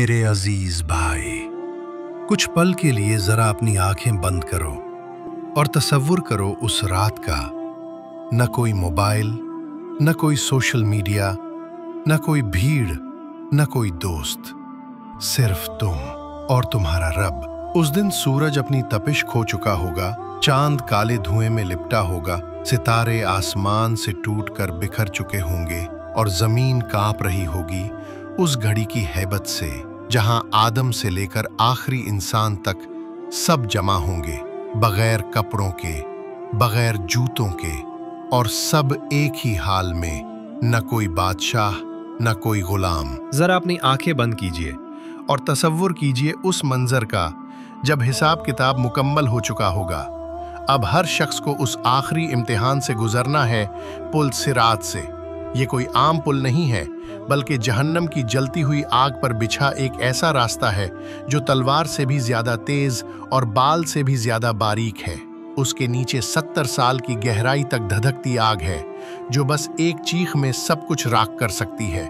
मेरे अजीज भाई, कुछ पल के लिए जरा अपनी आंखें बंद करो और तसव्वुर करो उस रात का। न कोई मोबाइल, न कोई सोशल मीडिया, न कोई भीड़, न कोई दोस्त, सिर्फ तुम और तुम्हारा रब। उस दिन सूरज अपनी तपिश खो चुका होगा, चांद काले धुएं में लिपटा होगा, सितारे आसमान से टूटकर बिखर चुके होंगे और जमीन कांप रही होगी उस घड़ी की हैबत से जहां आदम से लेकर आखिरी इंसान तक सब जमा होंगे, बगैर कपड़ों के, बगैर जूतों के, और सब एक ही हाल में, न कोई बादशाह न कोई गुलाम। जरा अपनी आंखें बंद कीजिए और तसव्वुर कीजिए उस मंजर का जब हिसाब किताब मुकम्मल हो चुका होगा। अब हर शख्स को उस आखिरी इम्तिहान से गुजरना है, पुल सिरात से। ये कोई आम पुल नहीं है, बल्कि जहन्नम की जलती हुई आग पर बिछा एक ऐसा रास्ता है जो तलवार से भी ज्यादा तेज और बाल से भी ज्यादा बारीक है। उसके नीचे 70 साल की गहराई तक धधकती आग है जो बस एक चीख में सब कुछ राख कर सकती है।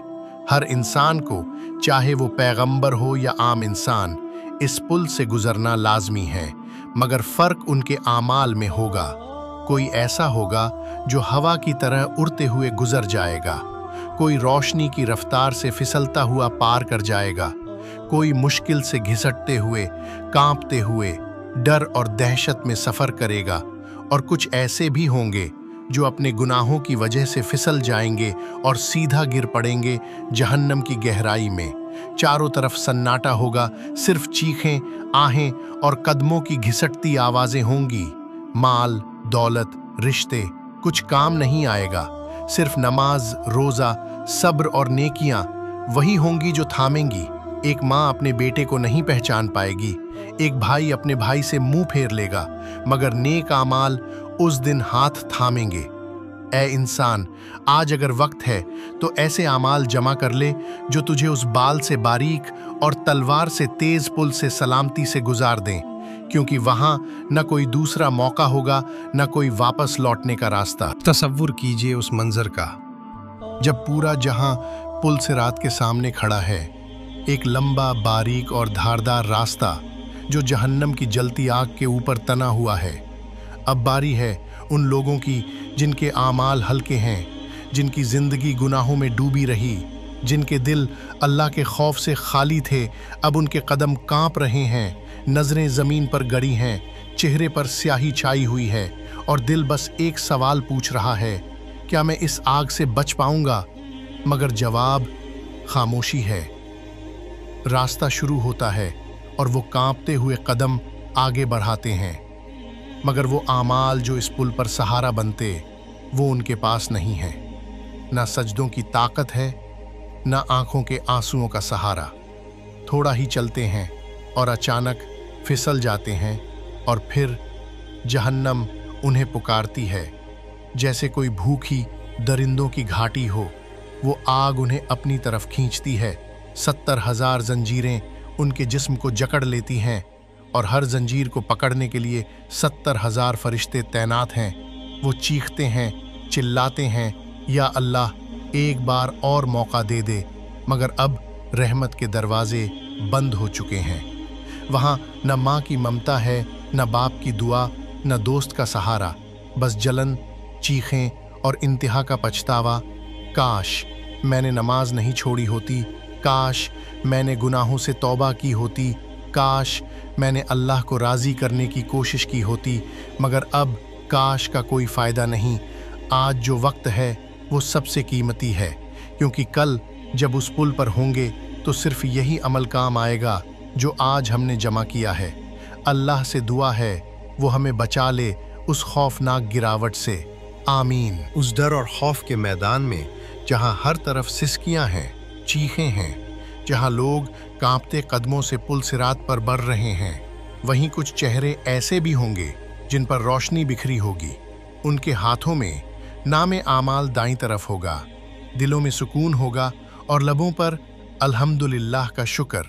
हर इंसान को, चाहे वो पैगंबर हो या आम इंसान, इस पुल से गुजरना लाजमी है, मगर फर्क उनके आमाल में होगा। कोई ऐसा होगा जो हवा की तरह उड़ते हुए गुजर जाएगा, कोई रोशनी की रफ्तार से फिसलता हुआ पार कर जाएगा, कोई मुश्किल से घिसटते हुए, कांपते हुए, डर और दहशत में सफ़र करेगा, और कुछ ऐसे भी होंगे जो अपने गुनाहों की वजह से फिसल जाएंगे और सीधा गिर पड़ेंगे जहन्नम की गहराई में। चारों तरफ सन्नाटा होगा, सिर्फ चीखें, आहें और कदमों की घिसटती आवाज़ें होंगी। माल, दौलत, रिश्ते कुछ काम नहीं आएगा, सिर्फ नमाज, रोज़ा, सब्र और नेकियां वही होंगी जो थामेंगी। एक माँ अपने बेटे को नहीं पहचान पाएगी, एक भाई अपने भाई से मुंह फेर लेगा, मगर नेक आमाल उस दिन हाथ थामेंगे। ऐ इंसान, आज अगर वक्त है तो ऐसे आमाल जमा कर ले जो तुझे उस बाल से बारीक और तलवार से तेज पुल से सलामती से गुजार दें, क्योंकि वहां न कोई दूसरा मौका होगा, न कोई वापस लौटने का रास्ता। तसव्वुर कीजिए उस मंजर का जब पूरा जहां पुल सिरात के सामने खड़ा है, एक लंबा, बारीक और धारदार रास्ता जो जहन्नम की जलती आग के ऊपर तना हुआ है। अब बारी है उन लोगों की जिनके आमाल हल्के हैं, जिनकी जिंदगी गुनाहों में डूबी रही, जिनके दिल अल्लाह के खौफ से खाली थे। अब उनके कदम कांप रहे हैं, नजरें जमीन पर गड़ी हैं, चेहरे पर स्याही छाई हुई है, और दिल बस एक सवाल पूछ रहा है, क्या मैं इस आग से बच पाऊंगा? मगर जवाब खामोशी है। रास्ता शुरू होता है और वो कांपते हुए कदम आगे बढ़ाते हैं, मगर वो आमाल जो इस पुल पर सहारा बनते, वो उनके पास नहीं है। ना सजदों की ताकत है, ना आंखों के आंसुओं का सहारा। थोड़ा ही चलते हैं और अचानक फिसल जाते हैं, और फिर जहन्नम उन्हें पुकारती है, जैसे कोई भूखी दरिंदों की घाटी हो। वो आग उन्हें अपनी तरफ खींचती है। 70,000 जंजीरें उनके जिस्म को जकड़ लेती हैं, और हर जंजीर को पकड़ने के लिए 70,000 फरिश्ते तैनात हैं। वो चीखते हैं, चिल्लाते हैं, या अल्लाह एक बार और मौका दे दे, मगर अब रहमत के दरवाजे बंद हो चुके हैं। वहाँ न माँ की ममता है, न बाप की दुआ, न दोस्त का सहारा, बस जलन, चीखें और इंतहा का पछतावा। काश मैंने नमाज नहीं छोड़ी होती, काश मैंने गुनाहों से तौबा की होती, काश मैंने अल्लाह को राज़ी करने की कोशिश की होती, मगर अब काश का कोई फ़ायदा नहीं। आज जो वक्त है वो सबसे कीमती है, क्योंकि कल जब उस पुल पर होंगे तो सिर्फ यही अमल काम आएगा जो आज हमने जमा किया है। अल्लाह से दुआ है वो हमें बचा ले उस खौफनाक गिरावट से। आमीन। उस डर और खौफ के मैदान में जहां हर तरफ सिसकियां हैं, चीखें हैं, जहां लोग कांपते कदमों से पुल सिरात पर बढ़ रहे हैं, वहीं कुछ चेहरे ऐसे भी होंगे जिन पर रोशनी बिखरी होगी। उनके हाथों में नामे आमाल दाईं तरफ होगा, दिलों में सुकून होगा और लबों पर अल्हम्दुलिल्लाह का शुक्र।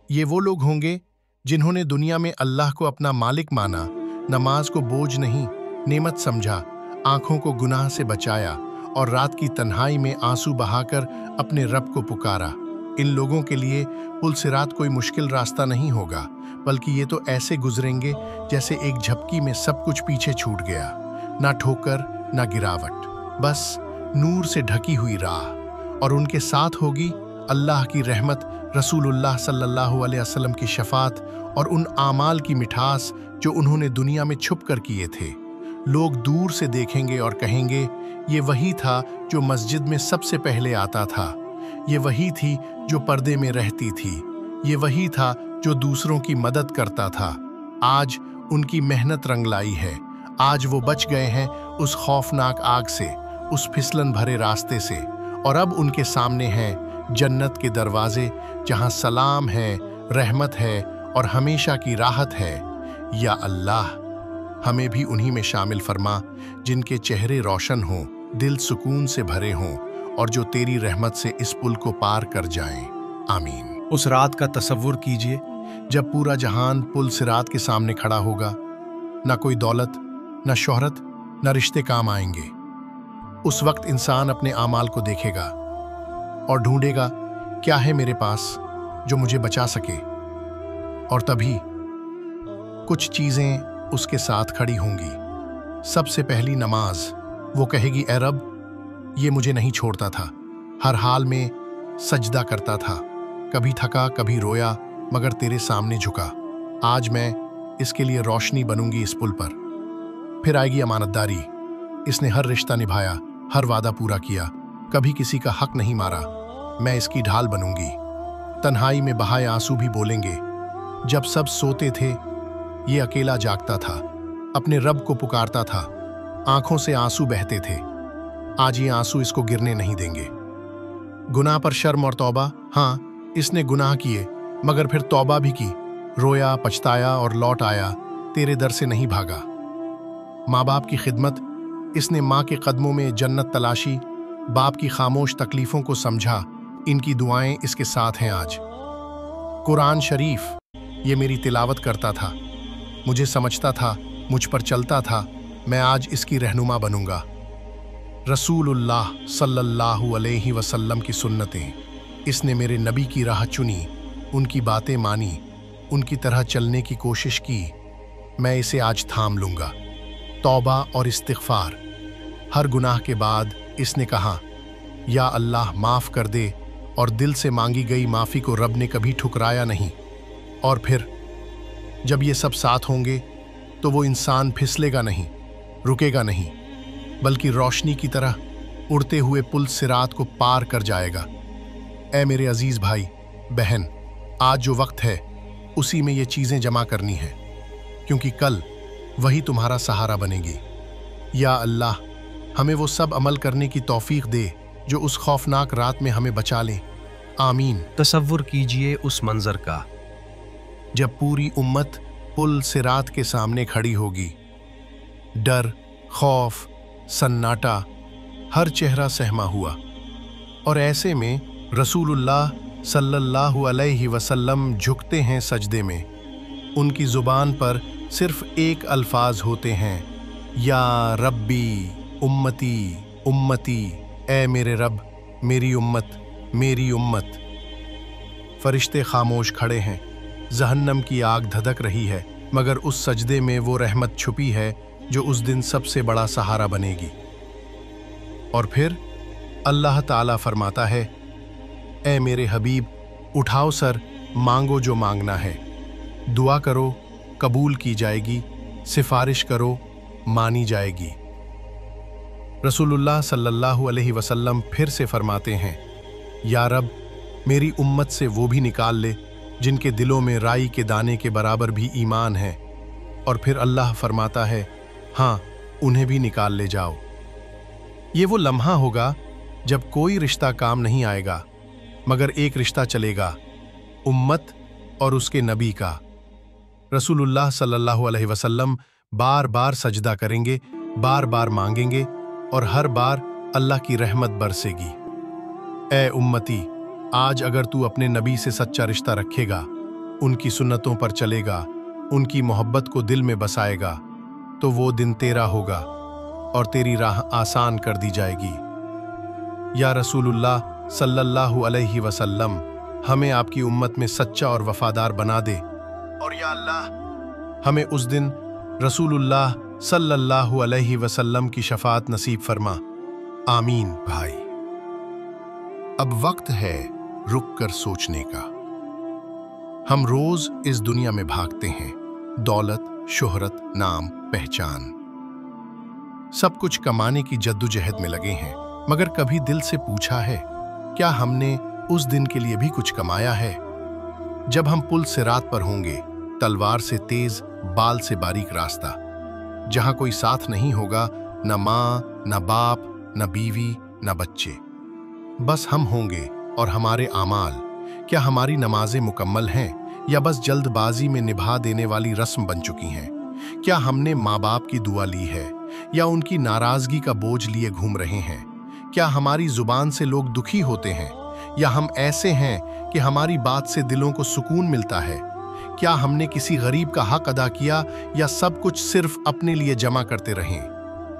ये वो लोग होंगे जिन्होंने दुनिया में अल्लाह को अपना मालिक माना, नमाज को बोझ नहीं नेमत समझा, आंखों को गुनाह से बचाया, और रात की तन्हाई में आंसू बहाकर अपने रब को पुकारा। इन लोगों के लिए पुल सिरात कोई मुश्किल रास्ता नहीं होगा, बल्कि ये तो ऐसे गुजरेंगे जैसे एक झपकी में सब कुछ पीछे छूट गया। ना ठोकर, ना गिरावट, बस नूर से ढकी हुई राह। और उनके साथ होगी अल्लाह की रहमत, रसूलुल्लाह सल्लल्लाहु अलैहि वसल्लम की शफात और उन आमाल की मिठास जो उन्होंने दुनिया में छुप कर किए थे। लोग दूर से देखेंगे और कहेंगे, ये वही था जो मस्जिद में सबसे पहले आता था, ये वही थी जो पर्दे में रहती थी, ये वही था जो दूसरों की मदद करता था। आज उनकी मेहनत रंग लाई है, आज वो बच गए हैं उस खौफनाक आग से, उस फिसलन भरे रास्ते से, और अब उनके सामने हैं जन्नत के दरवाजे, जहां सलाम है, रहमत है और हमेशा की राहत है। या अल्लाह, हमें भी उन्हीं में शामिल फरमा जिनके चेहरे रोशन हों, दिल सुकून से भरे हों और जो तेरी रहमत से इस पुल को पार कर जाएं। आमीन। उस रात का तसव्वुर कीजिए जब पूरा जहान पुल सिरात के सामने खड़ा होगा। ना कोई दौलत, ना शोहरत, ना रिश्ते काम आएंगे। उस वक्त इंसान अपने आमाल को देखेगा और ढूंढेगा, क्या है मेरे पास जो मुझे बचा सके। और तभी कुछ चीजें उसके साथ खड़ी होंगी। सबसे पहली नमाज। वो कहेगी, ए रब, ये मुझे नहीं छोड़ता था, हर हाल में सजदा करता था, कभी थका कभी रोया, मगर तेरे सामने झुका। आज मैं इसके लिए रोशनी बनूंगी इस पुल पर। फिर आएगी अमानतदारी। इसने हर रिश्ता निभाया, हर वादा पूरा किया, कभी किसी का हक नहीं मारा। मैं इसकी ढाल बनूंगी। तन्हाई में बहाए आंसू भी बोलेंगे। जब सब सोते थे, ये अकेला जागता था, अपने रब को पुकारता था, आंखों से आंसू बहते थे। आज ये आंसू इसको गिरने नहीं देंगे। गुनाह पर शर्म और तौबा। हाँ, इसने गुनाह किए, मगर फिर तौबा भी की, रोया, पछताया और लौट आया, तेरे दर से नहीं भागा। माँ बाप की खिदमत। इसने माँ के कदमों में जन्नत तलाशी, बाप की खामोश तकलीफों को समझा। इनकी दुआएं इसके साथ हैं आज। कुरान शरीफ। ये मेरी तिलावत करता था, मुझे समझता था, मुझ पर चलता था। मैं आज इसकी रहनुमा बनूंगा। रसूलुल्लाह सल्लल्लाहु अलैहि वसल्लम की सुन्नतें। इसने मेरे नबी की राह चुनी, उनकी बातें मानी, उनकी तरह चलने की कोशिश की। मैं इसे आज थाम लूंगा। तौबा और इस्तिग़फ़ार। हर गुनाह के बाद इसने कहा, या अल्लाह माफ़ कर दे, और दिल से मांगी गई माफ़ी को रब ने कभी ठुकराया नहीं। और फिर जब ये सब साथ होंगे तो वो इंसान फिसलेगा नहीं, रुकेगा नहीं, बल्कि रोशनी की तरह उड़ते हुए पुल सिरात को पार कर जाएगा। ऐ मेरे अजीज भाई बहन, आज जो वक्त है उसी में ये चीज़ें जमा करनी है, क्योंकि कल वही तुम्हारा सहारा बनेगी। या अल्लाह, हमें वो सब अमल करने की तौफीक दे जो उस खौफनाक रात में हमें बचा लें। आमीन। तसव्वुर कीजिए उस मंजर का जब पूरी उम्मत पुल सिरात के सामने खड़ी होगी। डर, खौफ, सन्नाटा, हर चेहरा सहमा हुआ। और ऐसे में रसूलुल्लाह सल्लल्लाहु अलैहि वसल्लम झुकते हैं सजदे में। उनकी जुबान पर सिर्फ एक अल्फाज होते हैं, या रब्बी उम्मती उम्मती, ए मेरे रब, मेरी उम्मत, मेरी उम्मत। फरिश्ते खामोश खड़े हैं, जहन्नम की आग धधक रही है, मगर उस सजदे में वो रहमत छुपी है जो उस दिन सबसे बड़ा सहारा बनेगी। और फिर अल्लाह ताला फरमाता है, ए मेरे हबीब, उठाओ सर, मांगो जो मांगना है, दुआ करो कबूल की जाएगी, सिफारिश करो मानी जाएगी। रसूलुल्लाह सल्लल्लाहु अलैहि वसल्लम फिर से फरमाते हैं, या रब, मेरी उम्मत से वो भी निकाल ले जिनके दिलों में राई के दाने के बराबर भी ईमान है। और फिर अल्लाह फरमाता है, हाँ, उन्हें भी निकाल ले जाओ। ये वो लम्हा होगा जब कोई रिश्ता काम नहीं आएगा, मगर एक रिश्ता चलेगा, उम्मत और उसके नबी का। रसूलुल्लाह सल्लल्लाहु अलैहि वसल्लम बार बार सजदा करेंगे, बार बार मांगेंगे, और हर बार अल्लाह की रहमत बरसेगी। ए उम्मती, आज अगर तू अपने नबी से सच्चा रिश्ता रखेगा, उनकी सुन्नतों पर चलेगा, उनकी मोहब्बत को दिल में बसाएगा, तो वो दिन तेरा होगा और तेरी राह आसान कर दी जाएगी। या रसूलुल्लाह सल्लल्लाहु अलैहि वसल्लम, हमें आपकी उम्मत में सच्चा और वफादार बना दे, और या अल्लाह हमें उस दिन रसूलुल्लाह सल्लल्लाहु अलैहि वसल्लम की शफाअत नसीब फरमा। आमीन। भाई, अब वक्त है रुक कर सोचने का। हम रोज इस दुनिया में भागते हैं, दौलत, शोहरत, नाम, पहचान, सब कुछ कमाने की जद्दोजहद में लगे हैं, मगर कभी दिल से पूछा है क्या हमने उस दिन के लिए भी कुछ कमाया है जब हम पुल सिरात पर होंगे, तलवार से तेज, बाल से बारीक रास्ता, जहां कोई साथ नहीं होगा, न माँ, न बाप, न बीवी, न बच्चे, बस हम होंगे और हमारे आमाल। क्या हमारी नमाजें मुकम्मल हैं या बस जल्दबाजी में निभा देने वाली रस्म बन चुकी हैं? क्या हमने माँ बाप की दुआ ली है या उनकी नाराजगी का बोझ लिए घूम रहे हैं? क्या हमारी जुबान से लोग दुखी होते हैं या हम ऐसे हैं कि हमारी बात से दिलों को सुकून मिलता है? क्या हमने किसी गरीब का हक अदा किया या सब कुछ सिर्फ अपने लिए जमा करते रहें?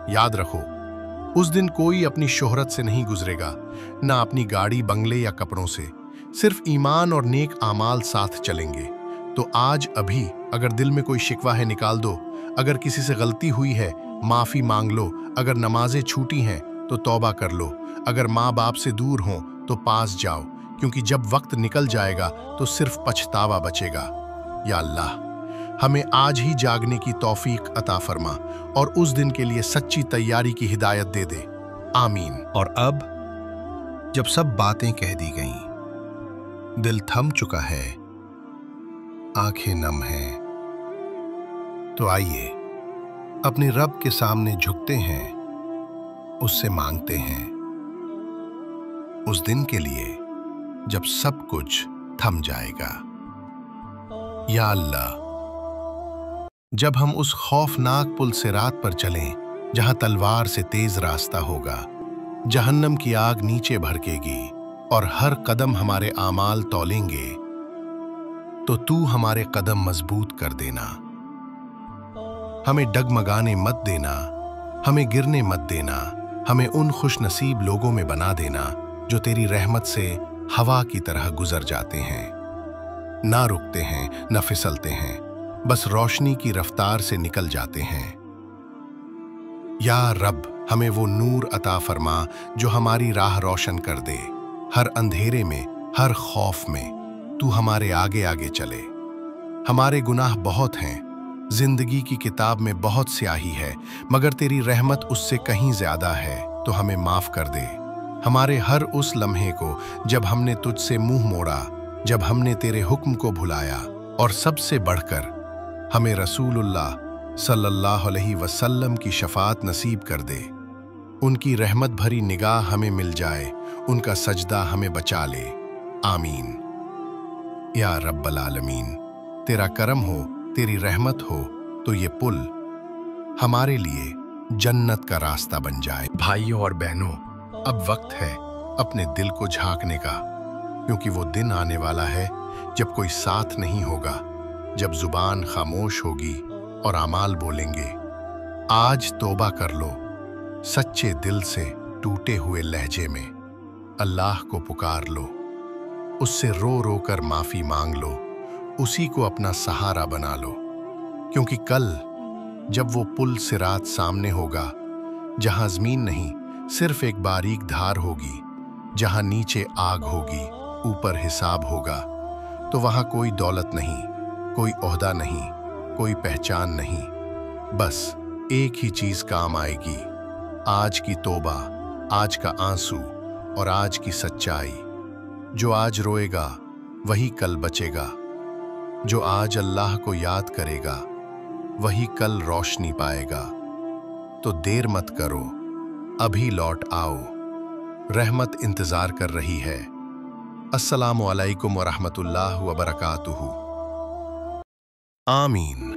याद रखो, उस दिन कोई अपनी शोहरत से नहीं गुजरेगा, ना अपनी गाड़ी, बंगले या कपड़ों से, सिर्फ ईमान और नेक आमाल साथ चलेंगे। तो आज अभी अगर दिल में कोई शिकवा है निकाल दो, अगर किसी से गलती हुई है माफी मांग लो, अगर नमाजें छूटी हैं तो तौबा कर लो, अगर माँ बाप से दूर हों तो पास जाओ, क्योंकि जब वक्त निकल जाएगा तो सिर्फ पछतावा बचेगा। या अल्लाह, हमें आज ही जागने की तौफीक अता फरमा और उस दिन के लिए सच्ची तैयारी की हिदायत दे दे। आमीन। और अब जब सब बातें कह दी गईं, दिल थम चुका है, आंखें नम हैं, तो आइए अपने रब के सामने झुकते हैं, उससे मांगते हैं उस दिन के लिए जब सब कुछ थम जाएगा। या अल्लाह, जब हम उस खौफनाक पुल सिरात पर चलें जहां तलवार से तेज रास्ता होगा, जहन्नम की आग नीचे भड़केगी और हर कदम हमारे आमाल तौलेंगे, तो तू हमारे कदम मजबूत कर देना, हमें डगमगाने मत देना, हमें गिरने मत देना, हमें उन खुश नसीब लोगों में बना देना जो तेरी रहमत से हवा की तरह गुजर जाते हैं, ना रुकते हैं, ना फिसलते हैं, बस रोशनी की रफ्तार से निकल जाते हैं। या रब, हमें वो नूर अता फरमा जो हमारी राह रोशन कर दे। हर अंधेरे में, हर खौफ में तू हमारे आगे आगे चले। हमारे गुनाह बहुत हैं, जिंदगी की किताब में बहुत स्याही है, मगर तेरी रहमत उससे कहीं ज्यादा है, तो हमें माफ कर दे। हमारे हर उस लम्हे को जब हमने तुझसे मुंह मोड़ा, जब हमने तेरे हुक्म को भुलाया, और सबसे बढ़कर हमें रसूलुल्लाह सल्लल्लाहु अलैहि वसल्लम की शफाअत नसीब कर दे। उनकी रहमत भरी निगाह हमें मिल जाए, उनका सजदा हमें बचा ले। आमीन। या रब्बल आलमीन, तेरा करम हो, तेरी रहमत हो तो ये पुल हमारे लिए जन्नत का रास्ता बन जाए। भाइयों और बहनों, अब वक्त है अपने दिल को झांकने का, क्योंकि वो दिन आने वाला है जब कोई साथ नहीं होगा, जब जुबान खामोश होगी और आमाल बोलेंगे। आज तौबा कर लो, सच्चे दिल से, टूटे हुए लहजे में अल्लाह को पुकार लो, उससे रो रो कर माफी मांग लो, उसी को अपना सहारा बना लो, क्योंकि कल जब वो पुल सिरात सामने होगा, जहां जमीन नहीं सिर्फ एक बारीक धार होगी, जहां नीचे आग होगी, ऊपर हिसाब होगा, तो वहां कोई दौलत नहीं, कोई ओहदा नहीं, कोई पहचान नहीं, बस एक ही चीज काम आएगी, आज की तौबा, आज का आंसू और आज की सच्चाई। जो आज रोएगा वही कल बचेगा, जो आज अल्लाह को याद करेगा वही कल रोशनी पाएगा। तो देर मत करो, अभी लौट आओ, रहमत इंतजार कर रही है। अस्सलामु अलैकुम व रहमतुल्लाह व बरकातुहू। आमीन।